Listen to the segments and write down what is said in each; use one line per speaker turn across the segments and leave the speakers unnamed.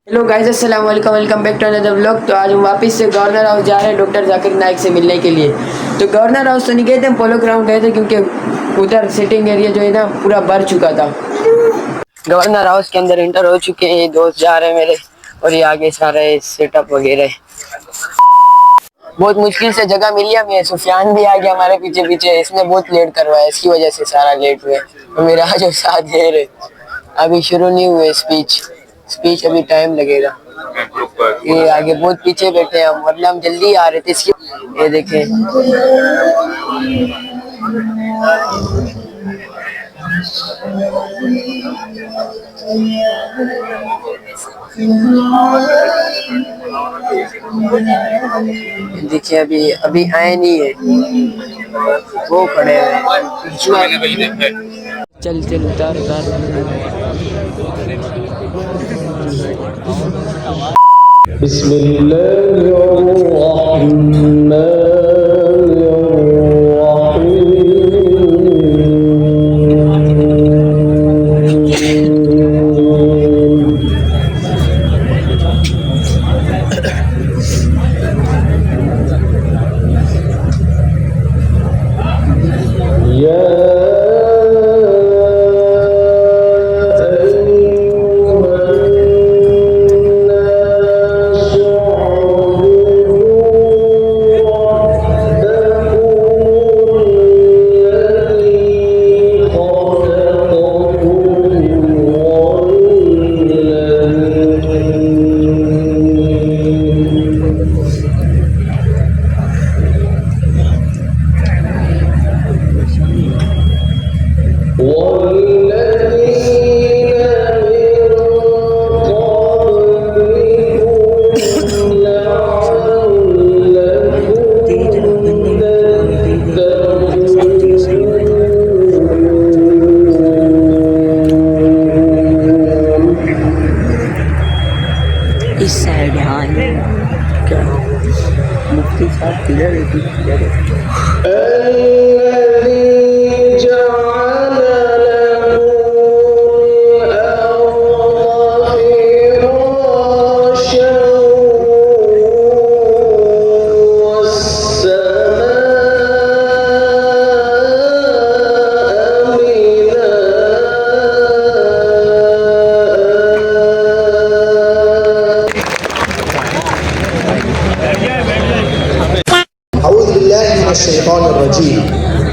Hello guys, अस्सलाम वालेकुम, welcome back to another vlog. तो आज हम वापस से गवर्नर हाउस जा रहे हैं डॉक्टर जाकिर नाइक से मिलने के लिए। तो गवर्नर हाउस तो नहीं गए थे, हम पोलो ग्राउंड गए थे क्योंकि उधर सिटिंग एरिया जो है ना पूरा भर चुका था। गवर्नर हाउस के अंदर एंटर हो चुके हैं, ये दोस्त जा रहे हैं मेरे, और ये आगे सारा सेटअप वगैरह। बहुत मुश्किल से जगह मिली हमें। सुफियान भी आ गया हमारे पीछे पीछे, इसने बहुत लेट करवाया, इसकी वजह से सारा लेट हुए। तो मेरा जो साथ है अभी शुरू नहीं हुए स्पीच अभी टाइम लगेगा। ये आगे बहुत पीछे बैठे हैं हम, वरना हम जल्दी आ रहे थे इसकी। ये देखें, देखिए अभी अभी आए नहीं है, वो खड़े हैं। चल चल उतार उतार। इस साइड यहाँ क्या मुफ्ती साहब किधर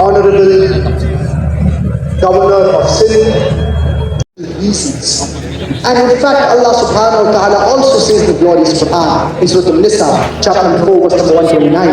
Honorable Governor of Sindh, reasons. And in fact, Allah subhanahu wa ta'ala also says the glorious Quran in Surah Al-Nisa, chapter 4, verse number 129.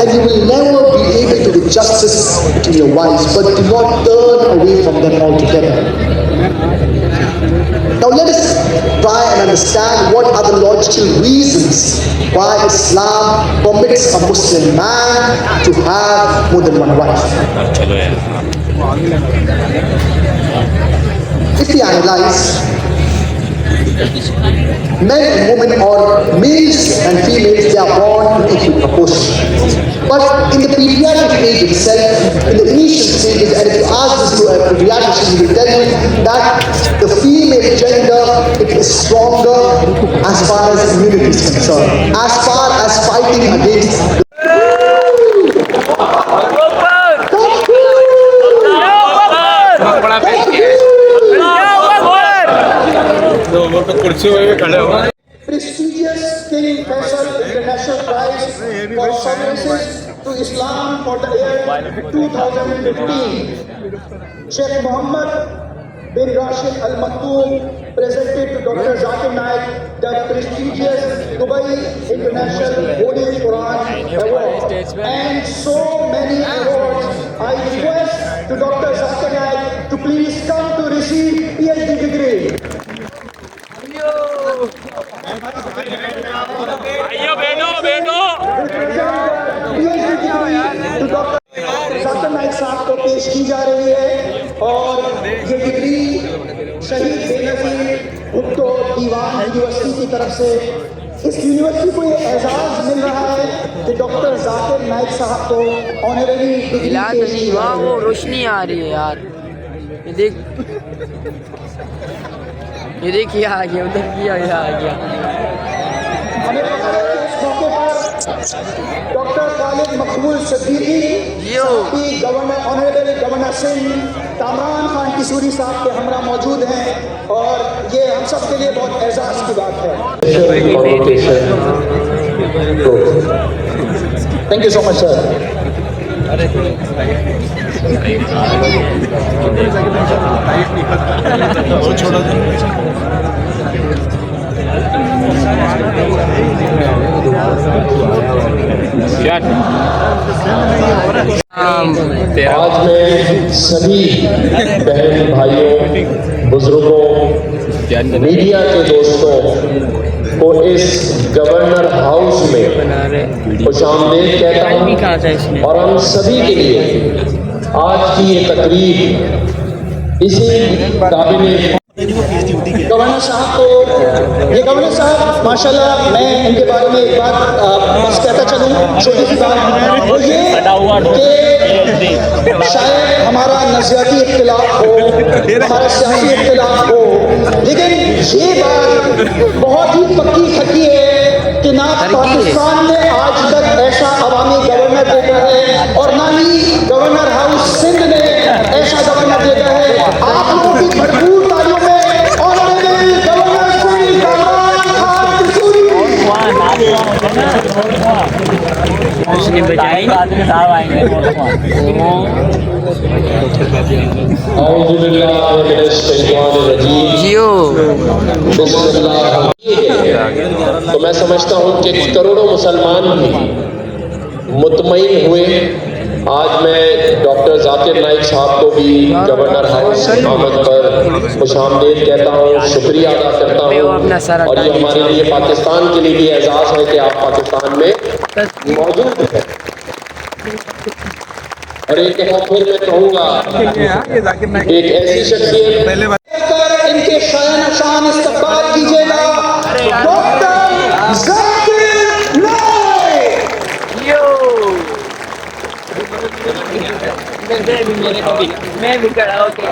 And you will never be able to do justice between your wives, but do not turn away from them altogether. Now let us try and understand what are the logical reasons why Islam permits a Muslim man to have more than one wife. If we analyze, men and women, or males and females, they are born in equal proportion. But in the pediatric age itself, in the initial stages, and if you ask this to a pediatrician, he will tell you that the female gender, it is stronger as far as immunity is concerned, as far as fighting against prestigious King Faisal International Prize for Services to Islam for the year 2015. Sheikh Muhammad bin Rashid Al Maktoum presented to Dr. Zakir Naik the prestigious Dubai International Holy Quran Award, and so many awards. I request to Dr. Zakir Naik to please come to receive PhD degree. तरफ से इस university को ये एजाज़ मिल रहा है कि doctor Zakir Naik साहब को ऑनरेरी डिग्री
हिला तो नहीं, वहाँ वो रोशनी आ रही है यार। ये देख, ये देखिए आ गया, उधर किया, ये आ गया।
हमें पता है कि इस मौके पर डॉक्टर खालिद मकबूल सिद्दीकी साहबी, governor honourable governor Singh, Kamran Khan Kishori साहब के हमरा मौजूद हैं और ये हम सब के लिए बहुत एजाज़ की बात है। Thank you so much sir.
आज मैं सभी बहन भाइयों, बुजुर्गों, मीडिया के दोस्तों को इस गवर्नर हाउस में खुशामदीद कहता हूँ और हम सभी के लिए आज की ये तकरीब इसी काबिल
गवर्नर साहब को, ये गवर्नर साहब माशाल्लाह, मैं इनके बारे में एक बात बस कहता चलूँ, छोटी सी बात, वो ये कि शायद हमारा नज़रियाती इख्तिलाफ हो, हमारा सियासी इख्तिलाफ हो, लेकिन ये बात बहुत ही पक्की खट्टी है कि ना पाकिस्तान ने आज तक ऐसा अवामी गवर्नर देखा है और ना ही गवर्नर हाउस सिंध ने ऐसा गवर्नर देखा है। आप लोगों की भरपूर तालियों में
तो मैं समझता हूँ कि करोड़ों मुसलमान भी मुतमईन हुए। आज मैं डॉक्टर जाकिर नाइक साहब को भी गवर्नर हाउस आमद पर खुशामदीद कहता हूँ, शुक्रिया अदा करता हूँ और ये हमारे लिए पाकिस्तान के लिए भी एजाज़ है कि आप पाकिस्तान में मौजूद हैं। और एक बार फिर मैं कहूँगा, एक ऐसी शख्सियत
इनके शान शान इस्तकबाल कीजिएगा डॉक्टर जाकिर नाइक।
मैं भी खड़ा होके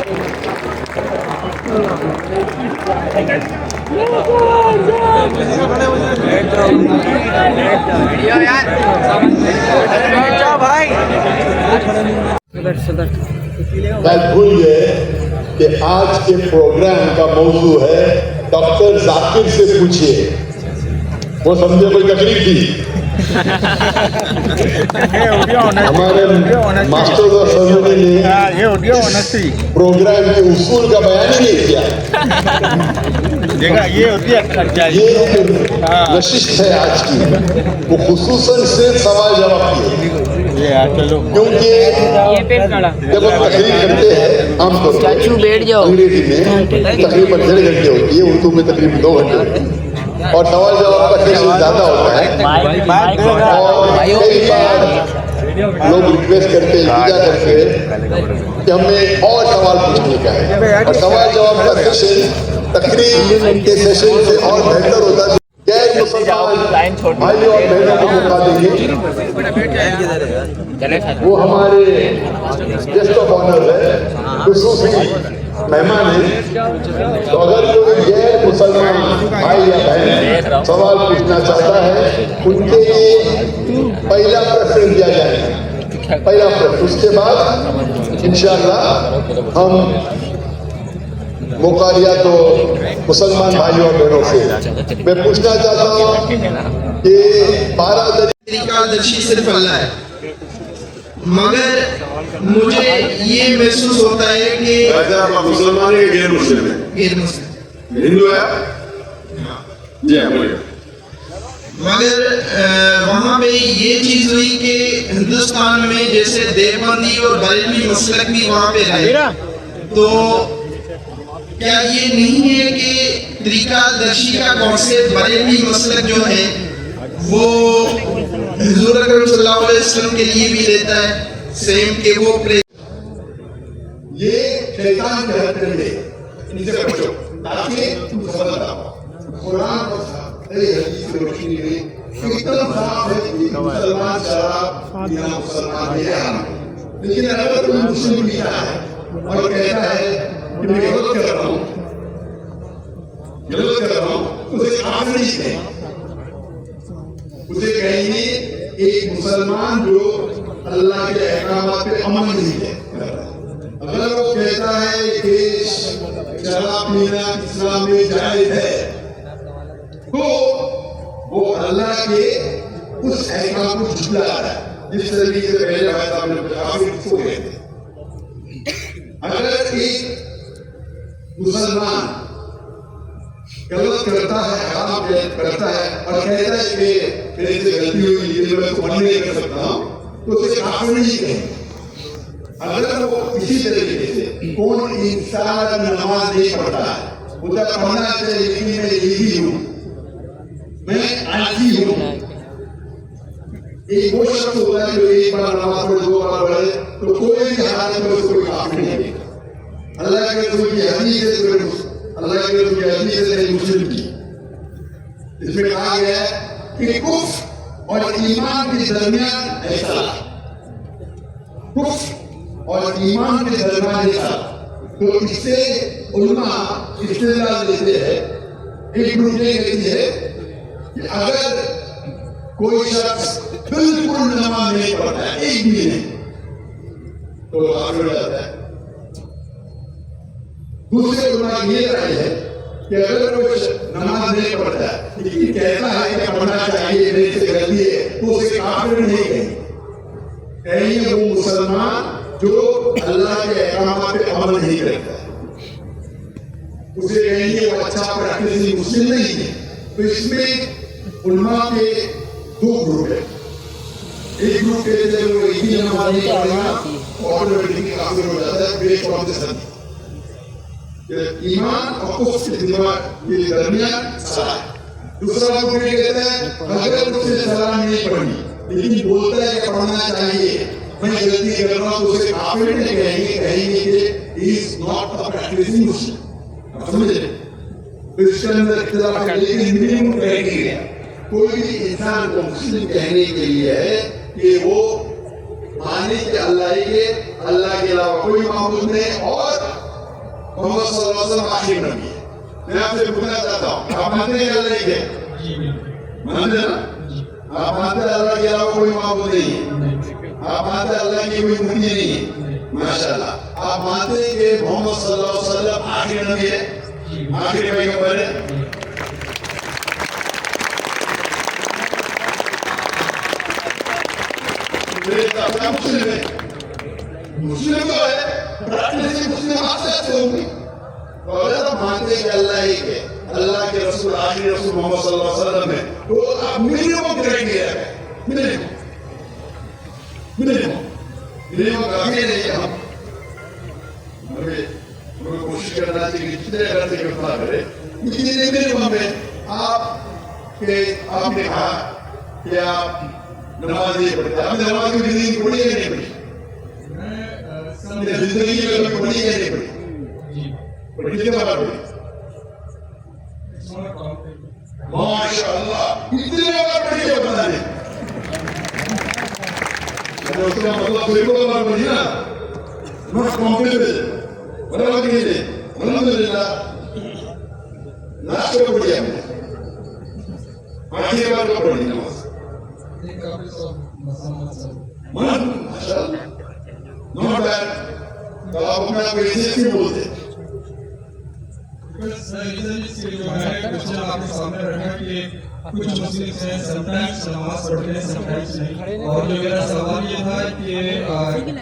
मैं भूल गए कि आज के प्रोग्राम का मौजू है डॉक्टर जाकिर से पूछिए। वो समझे कोई तकलीफ थी। हमारे मास्टर ऑफ सर्जरी ने प्रोग्राम के उसूल का बयान ही नहीं किया।
ये होती है,
ये नशिस्त है आज की, वो खुसूसन सिर्फ सवाल जवाब की, क्योंकि जब हम तकरीर करते हैं आमतौर पर अंग्रेजी में तकरीबन 1.5 घंटे होती है, उर्दू में तकरीबन 2 घंटे होते हैं और सवाल जवाब का सेशन ज़्यादा होता है। और कई बार लोग रिक्वेस्ट करते हैं, पूजा करते हैं कि हमें और सवाल पूछने का है, और सवाल जवाब का सेशन तकरीर के सेशन से और बेहतर होता है। गैर मुसलमान भाइयों और बहनों को मौका देंगे, वो हमारे गेस्ट ऑफ ऑनर है, खुसूसी मेहमान है। तो अगर कोई गैर मुसलमान भाई या बहन सवाल पूछना चाहता है, उनके लिए पहला प्रेफरेंस दिया जाएगा, पहला प्रेफरेंस। उसके बाद इंशाअल्लाह हम मौका दिया तो मुसलमान भाइयों और बहनों से मैं पूछना चाहता हूँ कि 12
तरीकादर्शी सिर्फ अल्लाह है, मगर मुझे ये महसूस होता है कि
आप मुसलमान है, गैर मुस्लिम है?
गैर मुस्लिम
हिंदू है जी हाँ, बोलिए।
मगर वहाँ पे ये चीज हुई कि हिंदुस्तान में जैसे देवबंदी और बरेलवी मसलक भी वहाँ पे रहे, तो क्या ये नहीं है कि तरीकादर्शी का कॉन्सेप्ट बरेलवी मसलक जो है वो हुजूर अकरम सल्लल्लाहु अलैहि वसल्लम के लिए भी रहता है सेम के वो
ये शैतान के हरकत है, इनसे बचो ताकि तुम सफलता पाओ। कुरान और हदीस की रोशनी में एकदम साफ है कि मुसलमान शराब पीना मुसलमान के हराम है। लेकिन अगर कोई मुस्लिम पीता है और कहता है कि मैं गलत कर रहा हूँ, उसे काफिर नहीं कहेंगे। उसे कहेंगे एक मुसलमान जो अल्लाह के अहकामात पे अमल नहीं कर रहा है। अगर वो कहता है कि शराब पीना इस्लाम में जायज है, तो वो अल्लाह के उस अहकाम को झुठला रहा है, जिस तरीके से पहले भाई साहब ने काफिर किसको कहते हैं। अगर एक मुसलमान गलत करता है, हराम करता है और कहता है कि मेरे से गलती हुई, ये मैं तो मना नहीं कर सकता हूं, तो उसे काफिर नहीं कहेंगे। अगर वो इसी तरीके से कौन इंसान नमाज नहीं पढ़ता है, उसे पढ़ना चाहिए, लेकिन मैं यही हूं, मैं आलसी हूं। एक वो शख्स होता है जो एक बार नमाज पढ़े, 2 बार पढ़े, तो कोई भी हालत में उसको काफिर नहीं कहेगा। अल्लाह के रसूल की हदीस है, अल्लाह के रसूल की हदीस है मुस्लिम की, इसमें कहा गया है कि कुफ्र और ईमान के दरमियान ऐसा, कुफ्र और ईमान के दरमियान ऐसा। तो इससे उलमा इस्तेदलाल देते हैं, एक ग्रुप ये कहती है कि अगर कोई शख्स बिल्कुल नमाज नहीं पढ़ता है, एक भी नहीं, तो काफिर हो जाता है। दूसरे उलमा ये राय है कि अगर कोई नमाज नहीं पढ़ता है लेकिन कहता है कि पढ़ना चाहिए, मेरे से गलती है, तो उसे काफिर नहीं कहेंगे। वो मुसलमान जो अल्लाह के अहकामात पे अमल नहीं करता है, उसे कहेंगे वो अच्छा प्रैक्टिसिंग मुस्लिम नहीं है। तो इसमें उलमा के 2 ग्रुप है। एक ग्रुप कहते हैं वो एक ही नमाज नहीं पढ़ेगा, ऑटोमेटिकली काफिर हो जाता है बेस्ड ऑन दिस हदीस। ईमान और कुफ्र के दरमियान सलाह है। दूसरा ग्रुप ये कहता है अगर उससे सलाह नहीं पढ़ी लेकिन बोलता है कि पढ़ना चाहिए, मैं गलती कर रहा हूं, तो उसे काफिर नहीं कहेंगे कि he is not a practising Muslim. समझ रहे? तो इसके अंदर इख्तिलाफ है, लेकिन मिनिमम क्राइटेरिया कोई भी इंसान को मुस्लिम कहने के लिए है कि वो माने कि अल्लाह के अलावा कोई माबूद नहीं और मोहम्मद सल्लल्लाहु अलैहि वसल्लम आखिरी नबी है। मैं आपसे पूछना चाहता हूँ, आप मानते हैं अल्लाह एक है? मानते ना? आप मानते हैं अल्लाह के अलावा कोई माबूद नहीं है? आप मानते हैं अल्लाह की कोई मूर्ति नहीं है? माशाअल्लाह। आप मानते हैं कि मोहम्मद सल्लल्लाहु अलैहि वसल्लम आखिरी नबी है, आखिरी पैगंबर है? अपना मुस्लिम है, मुस्लिम तो है, प्रैक्टिसिंग मुस्लिम आपसे ऐसे होंगे। तो अगर आप मानते हैं कि अल्लाह एक है, अल्लाह के रसूल आखिरी रसूल मोहम्मद सल्लल्लाहु अलैहि वसल्लम है, तो आप मिनिमम क्राइटेरिया है, मिनिमम काफी नहीं है। हम हमें कोशिश करना चाहिए जितने घर से उतना करें, लेकिन मिनिमम में आपने कहा कि आप नमाज नहीं पढ़ते, आपने नमाज की जिंदगी पढ़ी है नहीं पढ़ी? जिंदगी में कभी पढ़ी है नहीं पढ़ी? कितने बार पढ़ी? माशाअल्लाह, इतने बार पढ़ी है पता नहीं। उसका मतलब बिल्कुल बार पढ़ी ना, नॉट कॉम्प्लीटेड, बराबर की नहीं, अल्हम्दुलिल्लाह लास्ट को पढ़ी हमने, आखिरी बार को पढ़ी नमाज। Not bad. तो आप अपना कैसे क्यों बोलते?
जो है क्वेश्चन आपके सामने रखा कि कुछ मुस्लिम हैं समटाइम्स नमाज पढ़ते हैं समटाइम्स नहीं, और जो मेरा सवाल ये था कि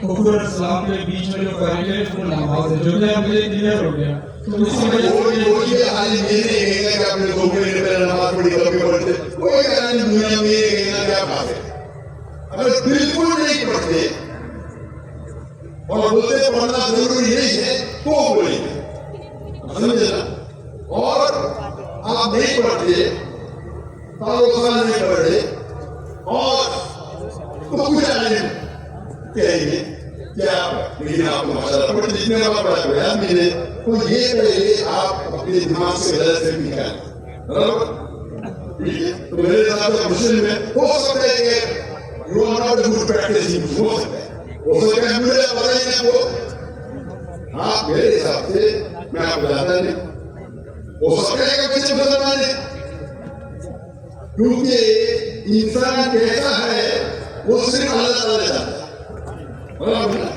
कुफ्र और इस्लाम के बीच में जो फर्क है वो नमाज है, जो कि मुझे क्लियर हो गया। तो इसी वजह से
कोई आलिम ये नहीं कहेगा कि आपने 2 महीने पहले नमाज पढ़ी कभी पढ़ते, कोई आलिम दुनिया में ये कहेगा कि आप हाफिज। अगर बिल्कुल नहीं पढ़ते और बोलते पढ़ना जरूरी नहीं है तो बोलेंगे, समझे ना? और आप नहीं पढ़ते, साल नहीं पढ़े और तो कुछ आलिम कहेंगे क्या, लेकिन आपको माशाअल्लाह पढ़े जितने बार पढ़ा बयान मिले, तो ये पहले आप अपने दिमाग से गलत से निकालें, बराबर? तो मेरे हिसाब से मुस्लिम में हो सकता है कि you are not good practice, हो सकता है मुझे पता ही नहीं वो। हाँ मेरे हिसाब से मैं आपको बताता नहीं, हो सकता है कि पीछे मुसलमान है, क्योंकि इंसान कैसा है वो सिर्फ अल्लाह ताला जानता है, बराबर ना?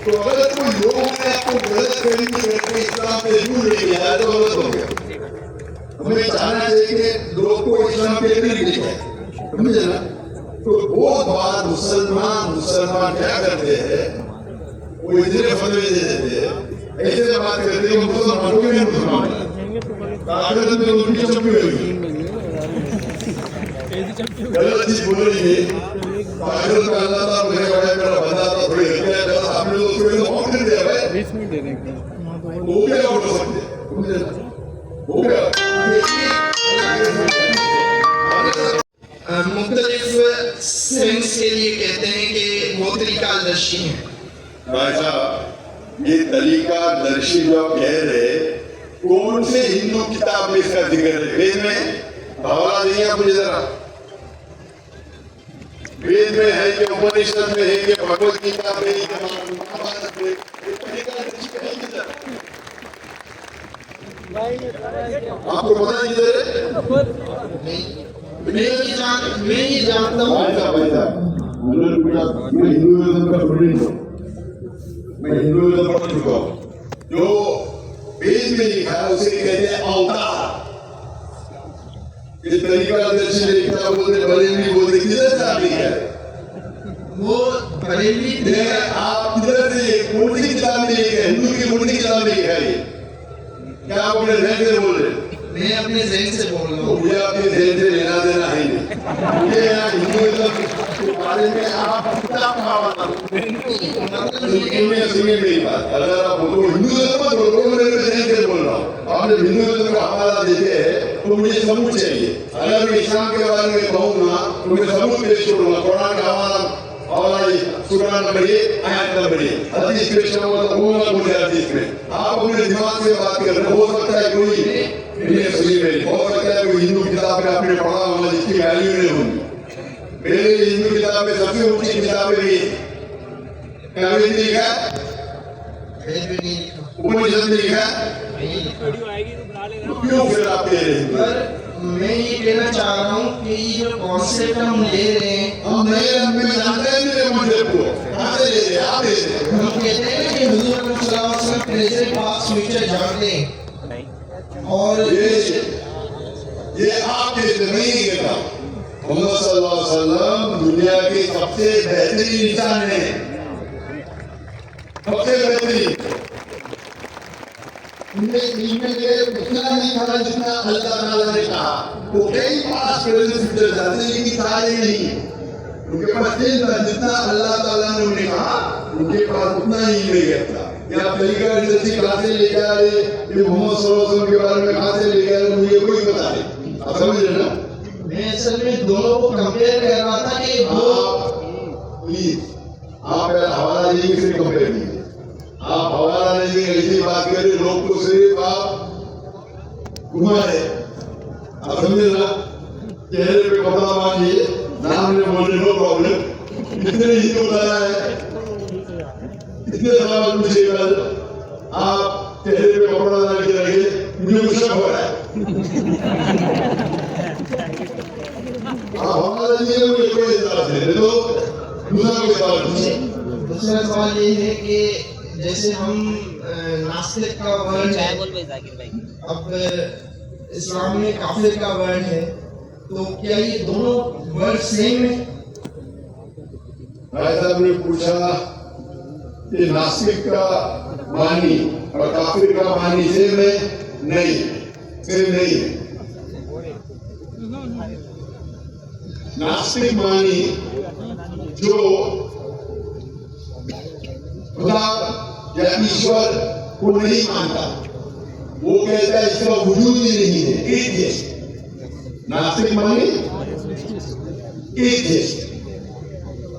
तो अगर कोई लोग ने आपको गलत फहमी करके इस्लाम से दूर ले गया तो गलत हो गया। हमें जानना चाहिए कि लोग को इस्लाम के लिए ले जाए, समझे ना? तो बहुत बार मुसलमान क्या करते हैं, वो इतने फतवे दे देते हैं, ऐसे बात करते हैं मुसलमानों के लिए मुसलमान आखिरत में उनकी चमकी होगी, गलत चीज बोलेंगे आखिरत में अल्लाह ताला मुझे बड़ा मेरा बंदा था थोड़ी हत्या है, आपने तो उसको तो मौत कर दिया भाई, 20 मिनट देने का वो क्या बोल सकते हैं, वो क्या
मुख्तलिफ सेंस के लिए कहते हैं कि वो तरीका दर्शी है।
भाई साहब ये तरीका दर्शी जो आप कह रहे, कौन से हिंदू किताब में इसका जिक्र है? वेद में हवाला नहीं है मुझे जरा, वेद में है कि उपनिषद में है कि भगवत गीता में है कि महाभारत में, ये तरीका दर्शी का है किधर? आपको पता नहीं किधर है?
मैं ये जानता हूँ।
मैं हिंदुइज्म का स्टूडेंट हूँ, मैं हिंदुइज्म पढ़ चुका हूँ। जो वेद में लिखा है उसे कहते हैं अवतार। ये तरीका दर्शी लिखता बोलते बरेली बोलते किधर से लिखा है?
वो बरेली
आप किधर से कौन सी किताब में लिखा है? हिंदू की कौन सी किताब में लिखा है? क्या आप अपने जहन से बोल रहे हैं?
मैं अपने जहन से बोल रहा हूँ।
मुझे आपके जहन से लेना देना है नहीं, मुझे यहाँ हिंदुइज्म के बारे में आप किताब पढ़ा सुनिए मेरी बात। अगर आप बोलो हिंदुइज्म मत बोलो, मैं जहन से बोल रहा हूँ। आप जब हिंदुइज्म का हवाला देते हैं तो मुझे सबूत चाहिए। अगर मैं इस्लाम के बारे में कहूँगा तो मैं सबूत पेश करूँगा। कुरान का हवाला सूरा नंबर 1 आयत नंबर 1 हदीस पेश करूँगा तो बोलूँगा मुझे हदीस में। आप अपने दिमाग से बात कर रहे हो सकता है कोई हो सकता है कोई हिंदू किताब में आपने पढ़ा होगा जिसकी वैल्यू नहीं होगी। मेरे हिंदू किताब में सबसे ऊंची किताबें भी क्या वेद में लिखा है? उपनिषद में लिखा है? क्यों फिर आप कह रहे हैं?
मैं ये कहना चाह रहा हूँ कि ये जो कॉन्सेप्ट हम ले रहे हैं,
हम नहीं जानते हैं मेरे कॉन्सेप्ट को, कहाँ से ले रहे हैं? आप ले रहे हैं।
हम कहते हैं कि हुजूर अकरम सल्लल्लाहु अलैहि वसल्लम प्रेजेंट पास्ट फ्यूचर जानते हैं, और
ये आप कहते नहीं कहता। मोहम्मद सल्लल्लाहु अलैहि वसल्लम दुनिया के सबसे बेहतरीन इंसान है, सबसे बेहतरीन। उनके उतना नहीं था जितना अल्लाह ताला ने कहा। वो कई पास फ्यूचर जाते लेकिन सारे नहीं, उनके पास नहीं था जितना अल्लाह ताला ने उन्हें कहा, उनके पास उतना ही नहीं रहता। या तरीका जैसी कहाँ से लेके आ रहे, ये मोहम्मद सल्लल्लाहु अलैहि वसल्लम के बारे में कहाँ से लेके आ रहे, मुझे कोई बता नहीं। आप समझ रहे ना?
मैं असल में दोनों को कंपेयर कर रहा था कि
प्लीज आप हवाला नहीं से कंपेयर कीजिए। आप हवाला नहीं ऐसी बात करें, लोग को सिर्फ आप घुमा रहे। आप समझे ना? चेहरे पे कपड़ा मांगिए, नाम ने बोले नो प्रॉब्लम, इतने ही तो बताया है, इतने सवाल पूछे कल आप चेहरे पे कपड़ा डाल के रखे, मुझे कुछ शक हो रहा है। आप हवाला नहीं मुझे कोई इजाजत नहीं तो दूसरा कोई सवाल पूछिए।
दूसरा सवाल ये है कि जैसे हम नास्तिक का वर्ड है, अब इस्लाम में काफिर का वर्ड है, तो क्या ये दोनों वर्ड सेम है?
भाई साहब ने पूछा कि नास्तिक का वाणी और काफिर का वाणी सेम है? नहीं, सेम नहीं है। नास्तिक वाणी जो खुदा या ईश्वर को नहीं मानता, वो कहता है इसका वजूद ही नहीं है, एथियस्ट। नास्तिक माने एथियस्ट,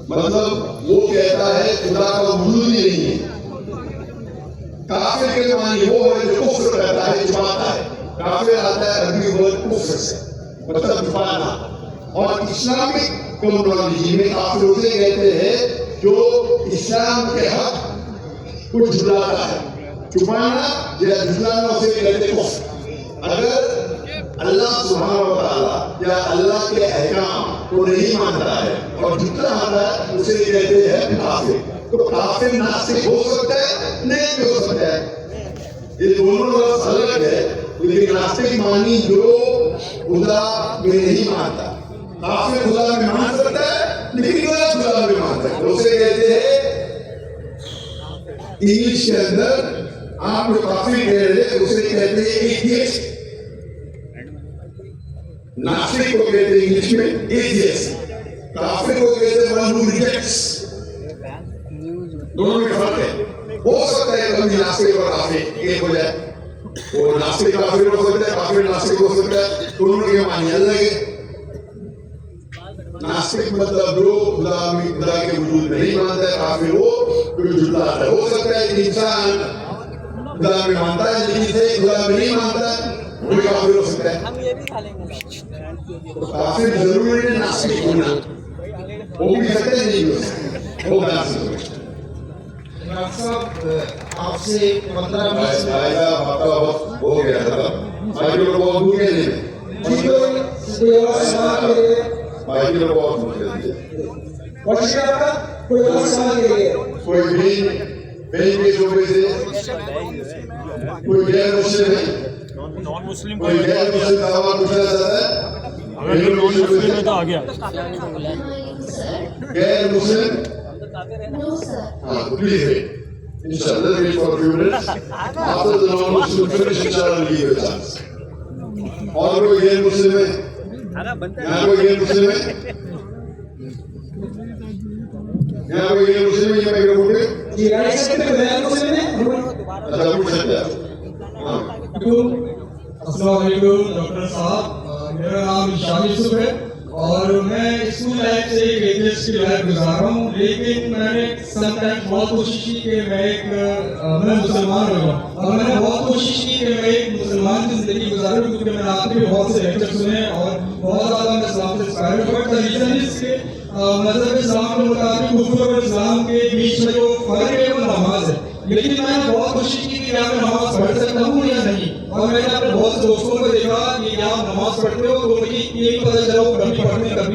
मतलब वो कहता है खुदा का वजूद ही नहीं है। काफिर के माने वो है जो कुफ्र करता है, छुपाता है। काफिर आता है अरबी वर्ड कुफ्र से, मतलब छुपाना। और इस्लामिक टर्मिनोलॉजी में काफिर उसे कहते हैं जो इस्लाम के हक को झुलाता है। छुपाना या झुलाना उसे कहते कुफ्र। अगर अल्लाह सुब्हानहू व तआला या अल्लाह के अहकाम को नहीं मानता है और झुठलाता है उसे कहते हैं काफिर। तो काफिर नास्तिक हो सकता है, नहीं भी हो सकता है, ये दोनों लफ्ज अलग है। लेकिन नास्तिक मानी जो खुदा में नहीं मानता, काफिर खुदा में मान सकता है लेकिन गलत खुदा में मान सकता है, उसे कहते हैं। इंग्लिश के अंदर आप जो काफिर कह रहे हैं उसे कहते हैं एथियस्ट। नास्तिक को कहते हैं इंग्लिश में एथियस्ट, काफिर को कहते हैं वन हू रिजेक्ट्स। दोनों में फर्क है। हो सकता है कभी नास्तिक और काफिर एक हो जाए, वो नास्तिक काफिर हो सकता है, काफिर नास्तिक हो सकता है, दोनों के मानी अलग है। नास्तिक मतलब जो खुदा के वजूद में नहीं मानता है, काफिर वो जो झुठलाता है। हो सकता है कि इंसान खुदा में मानता है लेकिन इसे खुदा में नहीं मानता, वो काफिर हो सकता है। तो काफिर जरूरी है नास्तिक होना, वो भी सकते नहीं हो सकते, वो नास्तिक हो।
डॉक्टर साहब आपसे 15-20
हो गया था भाई लोग बहुत दूर के लिए भाई लोग बहुत दूर के लिए कोई भी सूबे से कोई गैर मुस्लिम है, कोई गैर मुस्लिम का सवाल पूछना चाहता है।
अगर नॉन मुस्लिम है तो आ गया।
गैर मुस्लिम हाँ प्लीज इंशाल्लाह wait for few minutes after the non Muslim finish इंशाल्लाह गिव यू चांस। और कोई गैर मुस्लिम है? यहाँ कोई गैर मुस्लिम है? यहाँ कोई गैर मुस्लिम है? ये माइक्रोफोन पे अच्छा पूछ सकते हैं।
अस्सलाम वालेकुम डॉक्टर साहब, मेरा नाम इशान यूसुफ है और मैं स्कूल लाइफ से एक एथियस्ट की लाइफ गुजार रहा हूँ। लेकिन मैंने समटाइम्स बहुत कोशिश की कि मैं मुसलमान हो जाऊँ और मैंने बहुत कोशिश की कि मैं एक मुसलमान की जिंदगी गुजारूँ, क्योंकि मैंने आपके भी बहुत से लेक्चर सुने और बहुत ज़्यादा मैं इस्लाम से इंस्पायर हुआ। बट रीजन इसके मजहब इस्लाम के मुताबिक कुफ्र और इस्लाम के बीच में जो फर्क है वो नमाज है। लेकिन मैंने बहुत कोशिश की कि क्या मैं नमाज पढ़ सकता हूँ या नहीं, और मैंने अपने बहुत से दोस्तों को देखा कि क्या आप नमाज पढ़ते हो, तो मुझे यही पता चला वो कभी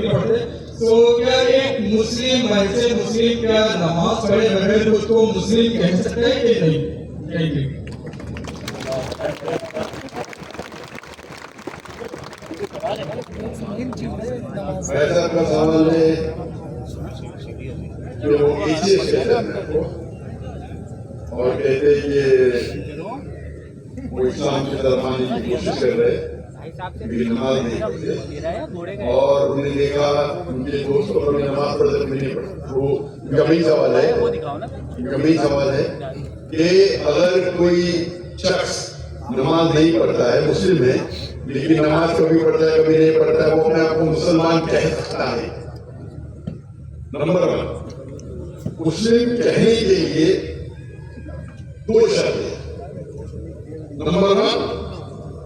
पढ़ते। तो क्या एक मुस्लिम से मुस्लिम क्या नमाज पढ़े बगैर खुद को मुस्लिम कह सकते हैं कि नहीं? Thank you.
ऐसा का सवाल है जो एथियस्ट कहते हैं और कहते हैं कि वो इस्लाम की तरफ आने की कोशिश कर रहे हैं लेकिन नमाज नहीं पढ़ते। और उन्हें देखा उनके दोस्त को कभी नमाज पढ़ते कभी नहीं पढ़ते। वो गंभीर सवाल है कि अगर कोई शख्स नमाज नहीं पढ़ता है, मुस्लिम है, लेकिन नमाज कभी पढ़ता है कभी नहीं पढ़ता है, वो अपने आप को मुसलमान कह सकता है। नंबर 1, मुस्लिम कहने के लिए 2 शर्त है। नंबर 1,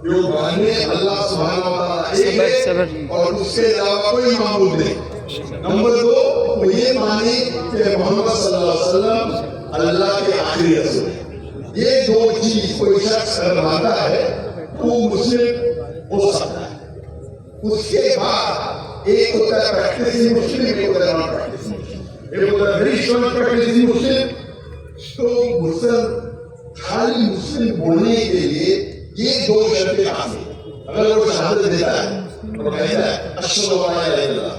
जो माने अल्लाह सुब्हानहू व तआला एक है और उसके अलावा कोई माबूद नहीं। नंबर 2, वो ये माने कि मोहम्मद सल्लल्लाहु अलैहि वसल्लम अल्लाह के आखिरी रसूल है। ये 2 चीज कोई शख्स अगर मानता है तो मुस्लिम हो सकता है। उसके बाद एक होता है प्रैक्टिसिंग मुस्लिम, एक होता है नॉन प्रैक्टिसिंग मुस्लिम, एक होता है वेरी स्ट्रांग प्रैक्टिसिंग मुस्लिम। तो मुस्लिम खाली मुस्लिम बोलने के लिए ये 2 शर्तें काफी है। अगर वो शहादत देता है और कहता है अशहदु अल्ला इलाहा इल्लल्लाह,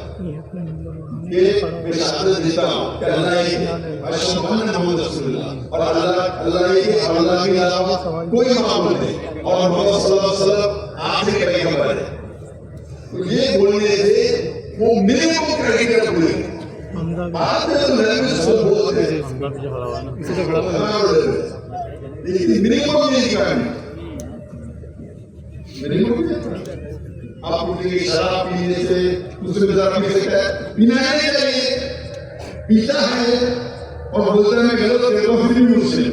ये मैं शहादत देता हूँ कि अल्लाह एक है, अशहदु अन्ना मुहम्मद रसूलुल्लाह, और अल्लाह एक है, अल्लाह के अलावा कोई माबूद नहीं, और मोहम्मद सल्लल्लाहु अलैहि वसल्लम आखिरी पैगंबर है। तो ये बोलने से वो मिनिमम क्राइटेरिया बोलेंगे। बाद में तो लैंग्वेज सब बोलते हैं लेकिन मिनिमम ये रिक्वायरमेंट, आप उठेंगे शराब पीने से दूसरे बाजार पी सकता है, पीना नहीं चाहिए, पीता है और बोलता है मैं गलत कर रहा हूँ, फिर भी मुस्लिम,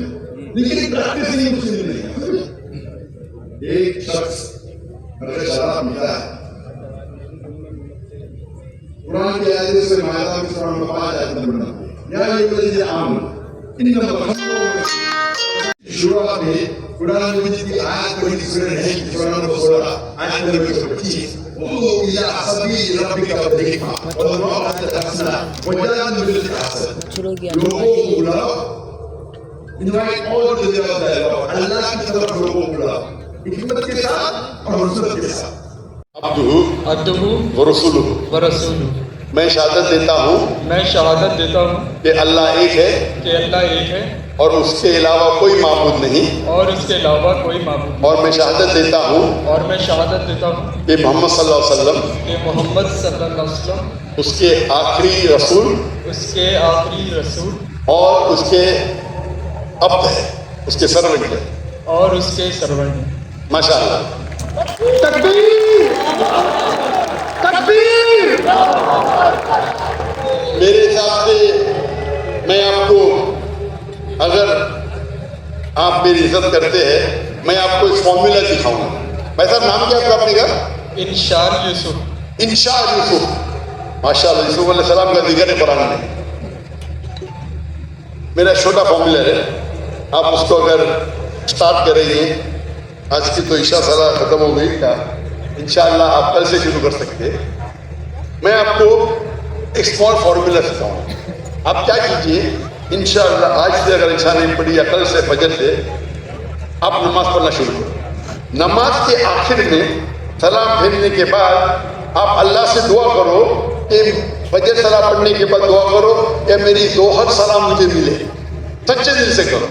लेकिन प्रैक्टिस नहीं मुस्लिम नहीं। एक शख्स अगर शराब पीता है कुरान की आयत से मायदा में सूरह नंबर 5 आयत नंबर 9 या अय्युहल्लज़ीना आमनू इन्नमा शुरा में कुरान मजीद की आयत को जिक्र है कि सूरह नंबर 16 आयत नंबर 125 वो इला सबील रब्बिका बिहिकमा व मौइज़तिल हसना वजादिलहुम बिल्लती अहसन। लोगों को बुलाओ, invite all to the dialogue, अल्लाह की तरफ लोगों को बुलाओ हिकमत के साथ और नुसरत के साथ।
अब्दुहु
व रसूलुहु,
व रसूलुहु,
मैं शहादत देता हूँ
मैं शहादत देता हूँ
कि अल्लाह एक है
कि अल्लाह एक है
और उसके अलावा कोई माबूद नहीं,
और उसके अलावा कोई माबूद
और मैं शहादत देता हूँ
और मैं शहादत देता हूँ
कि मोहम्मद सल्लल्लाहु अलैहि वसल्लम
कि मोहम्मद सल्लल्लाहु अलैहि वसल्लम
उसके आखिरी रसूल
उसके आखिरी रसूल
और उसके अब्द है, उसके सर्वेंट है।
और उसके सर्वेंट हैं।
माशाअल्लाह। मेरे हिसाब से मैं आपको, अगर आप मेरी इज्जत करते हैं, मैं आपको इस फॉर्मूला सिखाऊंगा। भाई साहब नाम क्या आपका अपने का?
इंशार यूसुफ।
इंशार यूसुफ, माशाअल्लाह। यूसुफ अलैहिस्सलाम का जिक्र है कुरान में। मेरा छोटा फॉर्मूला है, आप उसको अगर स्टार्ट करेंगे, आज की तो इशा सला खत्म हो गई था, इंशाअल्लाह आप कल से शुरू कर सकते हैं। मैं आपको एक स्मॉल फॉर्मूला सिखाऊंगा। आप क्या कीजिए, इंशाअल्लाह आज से अगर इच्छा नहीं पड़ी या कल से फजर से आप नमाज पढ़ना शुरू करो। नमाज के आखिर में सलाम फेरने के बाद आप अल्लाह से दुआ करो कि फजर सलाम पढ़ने के बाद दुआ करो कि मेरी दोहर सलाम मुझे मिले। सच्चे दिल से करो,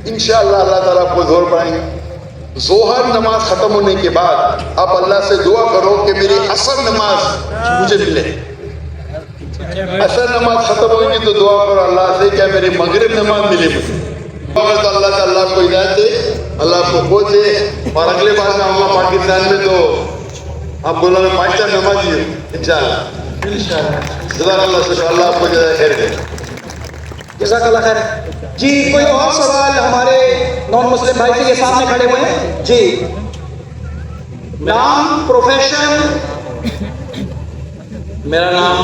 इंशाअल्लाह अल्लाह ताला आपको जोर पड़ाएंगे। जोहर नमाज खत्म होने के बाद आप अल्लाह से दुआ करो कि मेरी असर नमाज मुझे मिले। असर नमाज खत्म होगी तो दुआ करो अल्लाह से क्या मेरी मगरिब नमाज मिले मुझे। अगर तो अल्लाह ताला को हिदायत दे, अल्लाह आपको खोज दे। और अगले बार में आऊँगा पाकिस्तान में तो आप बोला मैं 5 टाइम नमाज ही हूँ इंशाअल्लाह। जज़ाकल्लाह खैर, अल्लाह आपको जज़ा खैर दे।
जज़ाकल्लाह खैर। जी कोई और सवाल हमारे नॉन मुस्लिम भाई से, ये सामने खड़े हुए हैं जी। नाम, प्रोफेशन?
मेरा नाम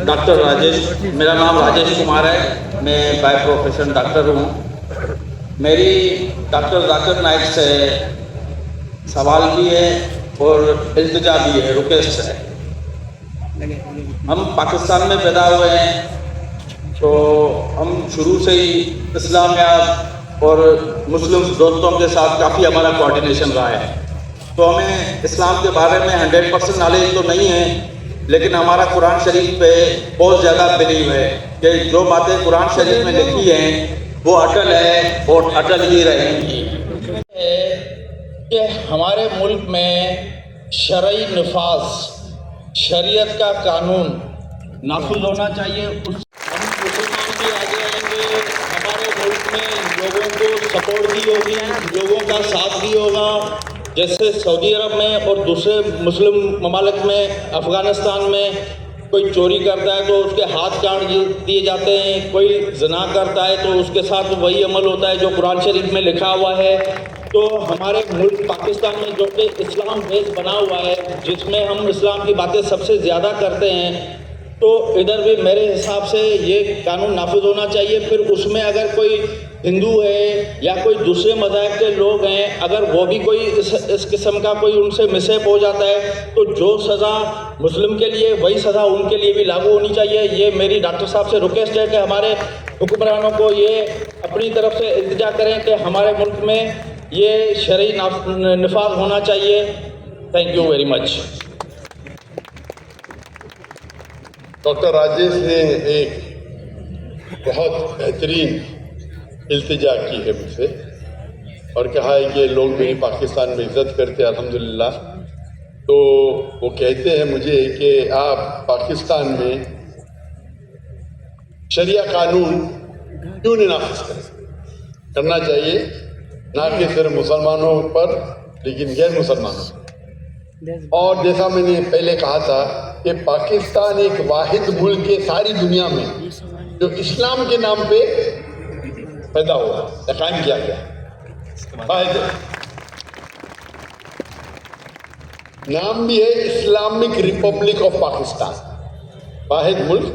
डॉक्टर राजेश, मेरा नाम राजेश कुमार है। मैं बाय प्रोफेशन डॉक्टर हूँ। मेरी डॉक्टर जाकिर नाइक से सवाल भी है और इल्तिजा भी है, रिक्वेस्ट है। हम पाकिस्तान में पैदा हुए हैं, तो हम शुरू से ही इस्लाम और मुस्लिम दोस्तों के साथ काफ़ी हमारा कोऑर्डिनेशन रहा है। तो हमें इस्लाम के बारे में 100% नॉलेज तो नहीं है, लेकिन हमारा कुरान शरीफ पे बहुत ज़्यादा बिलीव है कि जो बातें कुरान शरीफ में लिखी हैं वो अटल है और अटल ही रहेंगी। कि हमारे मुल्क में शरई नफाज, शरीयत का कानून नाफिज होना चाहिए। हम मुसलमान भी आगे आएंगे, हमारे मुल्क में लोगों को सपोर्ट भी होगी, लोगों का साथ भी होगा। जैसे सऊदी अरब में और दूसरे मुस्लिम ममालिक में, अफ़गानिस्तान में कोई चोरी करता है तो उसके हाथ काट दिए जाते हैं, कोई ज़ना करता है तो उसके साथ वही अमल होता है जो कुरान शरीफ में लिखा हुआ है। तो हमारे मुल्क पाकिस्तान में जो कि इस्लाम बेस बना हुआ है, जिसमें हम इस्लाम की बातें सबसे ज़्यादा करते हैं, तो इधर भी मेरे हिसाब से ये कानून नाफिज होना चाहिए। फिर उसमें अगर कोई हिंदू है या कोई दूसरे मज़हब के लोग हैं, अगर वो भी कोई इस किस्म का कोई उनसे मिसहैप हो जाता है, तो जो सज़ा मुस्लिम के लिए वही सज़ा उनके लिए भी लागू होनी चाहिए। ये मेरी डॉक्टर साहब से रिक्वेस्ट है कि हमारे हुक्मरानों को ये अपनी तरफ से इल्तिजा करें कि हमारे मुल्क में ये शरई नफाज होना चाहिए। Thank you very much.
Doctor Rajesh ने एक बहुत बेहतरीन इल्तिजा की है मुझसे और कहा है कि लोग मेरी पाकिस्तान में इज़्ज़त करते हैं, अल्हम्दुलिल्लाह। तो वो कहते हैं मुझे कि आप पाकिस्तान में शरिया कानून क्यों नहीं नाफिज करना चाहिए, ना कि सिर्फ मुसलमानों पर लेकिन गैर मुसलमानों पर। और जैसा मैंने पहले कहा था कि पाकिस्तान एक वाहिद मुल्क है सारी दुनिया में जो इस्लाम के नाम पे पैदा हुआ, कायम किया गया। वाहिद नाम भी है इस्लामिक रिपब्लिक ऑफ पाकिस्तान। वाहिद मुल्क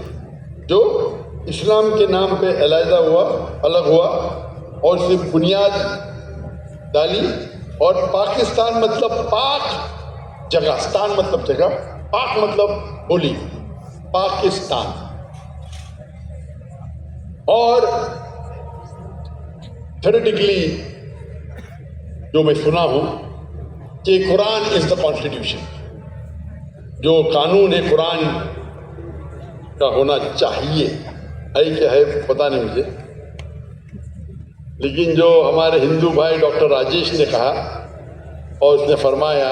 जो इस्लाम के नाम पे अलहदा हुआ, अलग हुआ और सिर्फ बुनियाद डाली। और पाकिस्तान मतलब पाक जगह, स्तान मतलब जगह, पाक मतलब होली, पाकिस्तान। और थ्योरेटिकली जो मैं सुना हूं कि कुरान इज द कॉन्स्टिट्यूशन, जो कानून है कुरान का होना चाहिए, है क्या है पता नहीं मुझे, लेकिन जो हमारे हिंदू भाई डॉक्टर राजेश ने कहा और उसने फरमाया,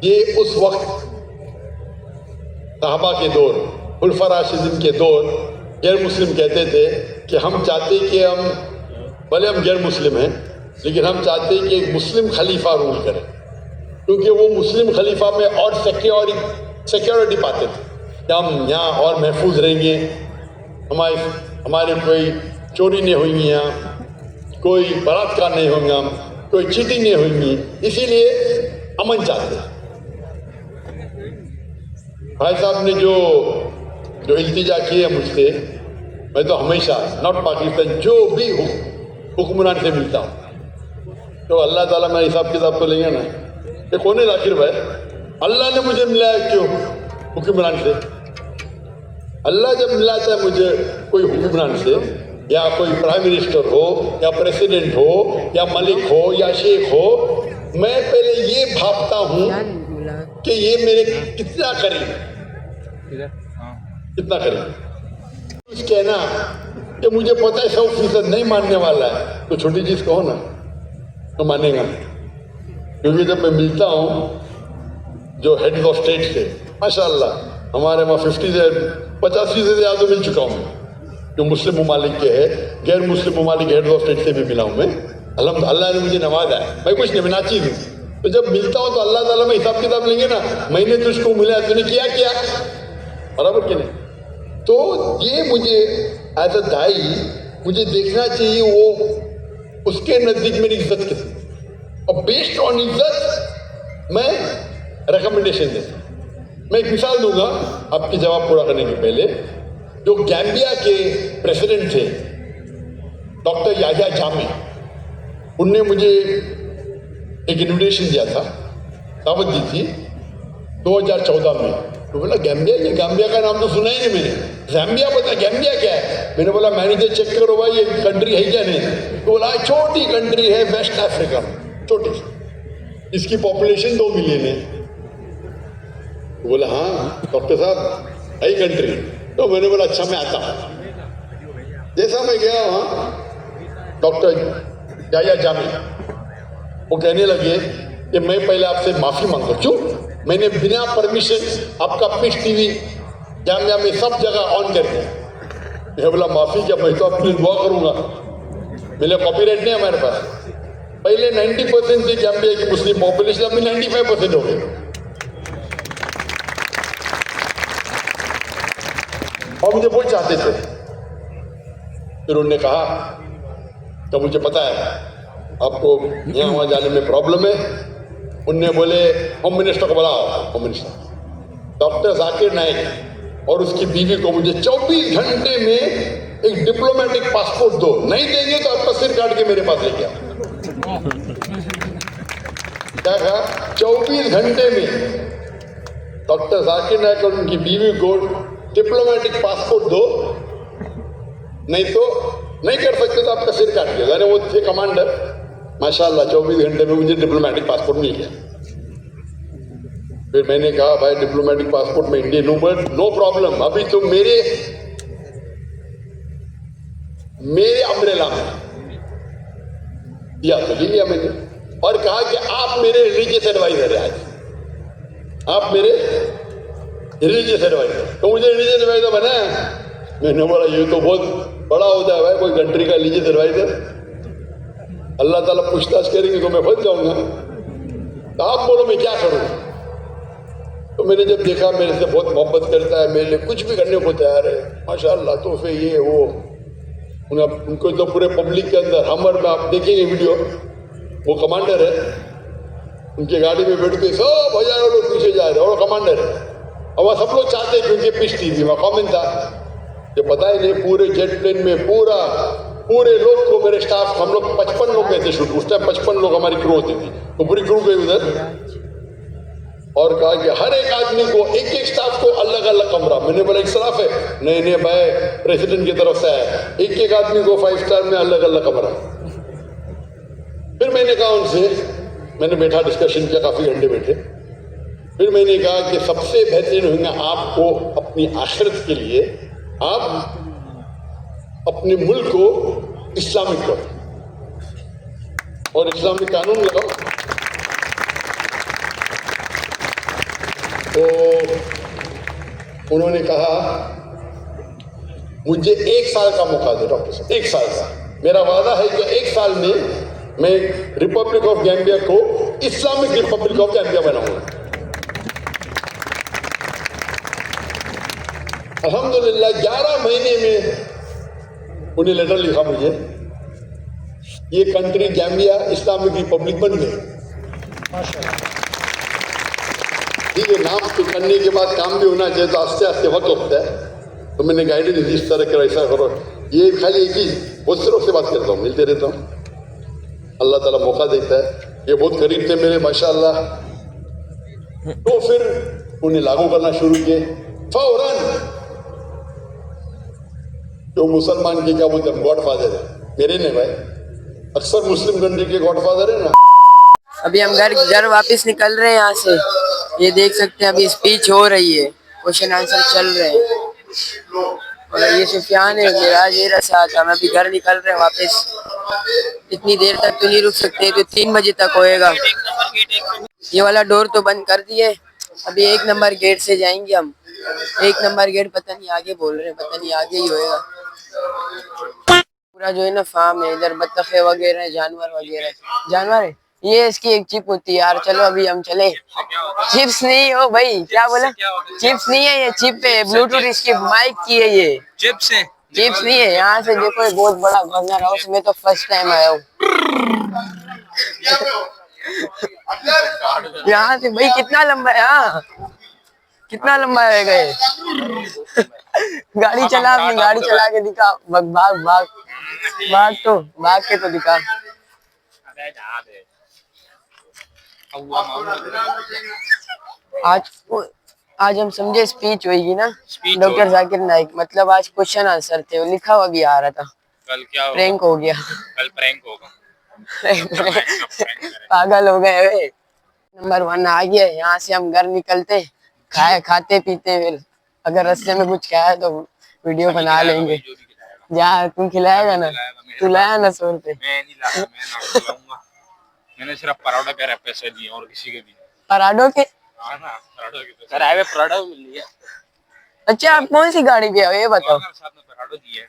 ये उस वक्त सहाबा के दौर, खुलफा राशिदीन के दौर गैर मुस्लिम कहते थे कि हम चाहते कि हम, भले हम गैर मुस्लिम हैं, लेकिन हम चाहते कि एक मुस्लिम खलीफा रूल करे, क्योंकि वो मुस्लिम खलीफा में और सिक्योरिटी पाते थे कि हम यहाँ और महफूज रहेंगे, हमारे कोई चोरी नहीं होंगी, यहाँ कोई बलात्कार नहीं होंगे, हम कोई चीटिंग नहीं होंगी, इसीलिए अमन चाहते हैं। भाई साहब ने जो इल्तिजा की है मुझसे, मैं तो हमेशा नॉट पाकिस्तान जो भी हुक्मरान से मिलता हूँ तो अल्लाह ताला मेरा हिसाब किताब तो लेंगे ना। ये कौन है जाकिर भाई? अल्लाह ने मुझे मिलाया क्यों हुक्मरान से? अल्लाह जब मिलाता है मुझे कोई हुक्मरान से, या कोई प्राइम मिनिस्टर हो या प्रेसिडेंट हो या मलिक हो या शेख हो, मैं पहले ये भाबता हूँ कि ये मेरे कितना करें। कुछ कहना कि मुझे पता है 100% नहीं मानने वाला है, तो छोटी चीज़ कहो ना तो मानेगा नहीं। क्योंकि जब मैं मिलता हूँ जो हेड ऑफ स्टेट से, माशाल्लाह हमारे वहाँ 50 से 85 से ज़्यादा मिल चुका हूँ, जो मुस्लिम ममालिक के है, गैर मुस्लिम ममालिक हेड ऑफ स्टेट से भी मिला हूँ मैं। अल्लाह ने मुझे नवाजा है, मैं कुछ नहीं, मैं नाचीज़ हूँ। तो जब मिलता हूँ तो अल्लाह ताला में हिसाब किताब लेंगे ना, मैंने तुझको मिला, तूने किया क्या, बराबर कि नहीं? तो ये मुझे एज अ दाई मुझे देखना चाहिए वो उसके नज़दीक मेरी इज्जत कितनी, और बेस्ड ऑन इज्जत मैं रिकमेंडेशन देता। मैं एक मिसाल दूंगा आपकी जवाब पूरा करने के पहले। जो गैम्बिया के प्रेसिडेंट थे डॉक्टर याहिया जामे, उनने मुझे एक इन्विटेशन दिया था, दावत दी थी 2014 में। तो बोला गैम्बिया, ये गैम्बिया का नाम तो सुना ही नहीं मैंने, ज़ैम्बिया पता, गैम्बिया क्या है? मैंने बोला मैनेजर चेक करो भाई ये कंट्री है क्या नहीं। तो बोला छोटी कंट्री है वेस्ट अफ्रीका में, छोटी, इसकी पॉपुलेशन 2 मिलियन है। तो बोला हाँ डॉक्टर साहब है कंट्री। तो मैंने बोला अच्छा मैं आता हूँ। जैसा मैं गया वहाँ डॉक्टर याहिया जामे, वो कहने लगे कि मैं पहले आपसे माफ़ी मांगता हूँ। क्यों? मैंने बिना परमिशन आपका पिच टीवी जामिया में सब जगह ऑन कर दिया। मैं बोला माफ़ी क्या, मैं तो अपनी दुआ करूँगा, मेरे कॉपीराइट नहीं हमारे पास। पहले 90% थी जामिया की मुस्लिम पॉपुलेशन, अभी 95% हो गई। और मुझे बहुत चाहते थे। फिर उन्होंने कहा तो मुझे पता है आपको यहाँ वहाँ जाने में प्रॉब्लम है। उनने बोले होम मिनिस्टर को बुलाओ। Home minister doctor Zakir Naik और उसकी बीवी को मुझे 24 घंटे में एक डिप्लोमेटिक पासपोर्ट दो, नहीं देंगे तो आपका सिर काट के मेरे पास लेके आओ। क्या कहा? 24 घंटे में डॉक्टर जाकिर नाइक और उनकी बीवी को डिप्लोमेटिक पासपोर्ट दो, नहीं तो नहीं कर सकते तो आपका सिर काट दिया। अरे वो थे कमांडर, माशाल्लाह 24 घंटे में मुझे डिप्लोमेटिक पासपोर्ट मिल गया। फिर मैंने कहा भाई डिप्लोमेटिक पासपोर्ट में इंडियन हूं, बट नो प्रॉब्लम, अभी तो मेरे अम्ब्रेला में दिया, तो ले लिया मैंने। और कहा कि आप मेरे रिलीजियस एडवाइजर है, आज आप मेरे रिलीजियस एडवाइजर। तो मुझे रिलीजियस एडवाइजर बनाया। मैंने बोला ये तो बहुत बड़ा होता है भाई, कोई कंट्री का रिलीजियस एडवाइजर। अल्लाह ताला पूछताछ करेंगे तो मैं फंस जाऊंगा। तो आप बोलो मैं क्या करूं? तो मैंने जब देखा मेरे से बहुत मोहब्बत करता है, मेरे लिए कुछ भी करने को तैयार है, माशाल्लाह, तो फिर ये वो उनको तो पूरे पब्लिक के अंदर हमर में आप देखेंगे वीडियो, वो कमांडर है, उनकी गाड़ी में बैठ के सब हजारों लोग पीछे जा रहे हैं और कमांडर है। और वह सब लोग चाहते हैं क्योंकि पिछली थी, वह कॉमन था। जो पता ही नहीं, पूरे जेट प्लेन में पूरे लोग को, मेरे स्टाफ, हम लोग 55 लोग गए थे शूट, उस टाइम 55 लोग हमारी क्रू होती थी, तो पूरी क्रू गई उधर। और कहा कि हर एक आदमी को, एक स्टाफ को अलग अलग कमरा। मैंने बोला इखतिलाफ है? नहीं भाई, प्रेसिडेंट की तरफ से है, एक आदमी को 5 स्टार में अलग अलग कमरा। फिर मैंने कहा उनसे, मैंने बैठा, डिस्कशन किया, काफी घंटे बैठे। फिर मैंने कहा कि सबसे बेहतरीन होगा आपको अपनी आखिरत के लिए, आप अपने मुल्क को इस्लामिक करो और इस्लामिक कानून लगाओ। तो उन्होंने कहा मुझे 1 साल का मौका दे डॉक्टर साहब, 1 साल का। मेरा वादा है कि 1 साल में मैं रिपब्लिक ऑफ गैम्बिया को इस्लामिक रिपब्लिक ऑफ गैम्बिया बनाऊंगा। अल्हम्दुलिल्लाह 11 महीने में उन्हें लेटर लिखा मुझे, ये कंट्री गैम्बिया इस्लामिक रिपब्लिक बन गई। ठीक है, नाम तो करने के बाद काम भी होना चाहिए, तो आस्ते आस्ते वक्त लगता है। तो मैंने गाइडेंस दी इस तरह के, ऐसा करो। ये खाली एक ही, बहुत से लोग से बात करता हूँ, मिलते रहता हूँ, अल्लाह ताला मौका देता है। ये बहुत करीब थे मेरे माशाअल्लाह। तो फिर उन्हें लागू करना शुरू किए फौरन। जो मुसलमान के क्या बोलते हैं, गॉड फादर है मेरे नहीं भाई, अक्सर मुस्लिम कंट्री के गॉड फादर है ना।
अभी हम घर वापस निकल रहे हैं यहाँ से। ये देख सकते हैं अभी स्पीच हो रही है, क्वेश्चन आंसर चल रहे हैं। और ये सुफियान है, मिराज मेरा साथ। हम अभी घर निकल रहे हैं वापस। इतनी देर तक तो नहीं रुक सकते, तो 3 बजे तक होएगा। ये वाला डोर तो बंद कर दिए। अभी 1 नंबर गेट से जाएंगे हम। 1 नंबर गेट पता नहीं आगे बोल रहे हैं, पता नहीं आगे ही होएगा। पूरा जो है ना फार्म है, इधर बत्तखे वगैरह, जानवर है। ये इसकी एक चिप होती है यार। चलो अभी हम चले। चिप्स नहीं हो भाई, क्या बोला? चिप्स नहीं है, ये चिप है, ब्लूटूथ इसकी माइक की है। ये चिप्स है, चिप्स नहीं है। यहाँ से देखो, बहुत बड़ा गवर्नर हाउस में तो फर्स्ट टाइम आया हूँ। यहाँ से भाई कितना लंबा है, हाँ कितना लंबा है गए। गाड़ी चला, अपनी गाड़ी चला के दिखा। भाग के तो दिखा। आज हम समझे स्पीच होगी ना, डॉक्टर जाकिर नाइक। मतलब आज क्वेश्चन आंसर थे, वो लिखा हुआ भी आ रहा था। कल क्या होगा? प्रैंक हो गया। कल प्रैंक होगा। पागल हो गए वे। नंबर 1 आ गया। यहाँ से हम घर निकलते, खाते पीते, फिर अगर रास्ते में कुछ खाया तो वीडियो बना लेंगे। जहाँ तुम खिलाएगा ना, तू लाया ना 100 रुपए। मैं नहीं लाया, मैं खिलाऊंगा। मैंने सिर्फ पराठा के पैसे दिए और किसी के भी। पराठों के? हाँ ना, पराठों के। सर हाईवे पराठा मिल लिया। अच्छा, आप कौन सी गाड़ी पे आओ ये बताओ?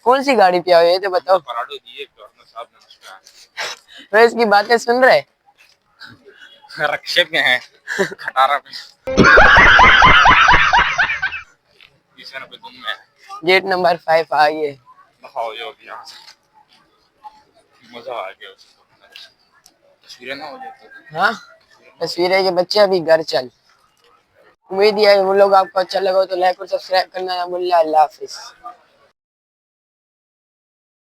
कौन सी गाड़ी पे आओ ये तो बताओ? पराठो दिए गवर्नर साहब ने। तो इसकी बातें सुन रहे? रक्षक में है, खटारा में। गेट नंबर 5 आ गए। मजा आ गया। तस्वीरें ना हो जाती। हाँ, तस्वीरें के बच्चे। अभी घर चल। उम्मीद है वो लोग आपको अच्छा लगा तो लाइक और सब्सक्राइब करना ना भूलना। अल्लाह हाफिज।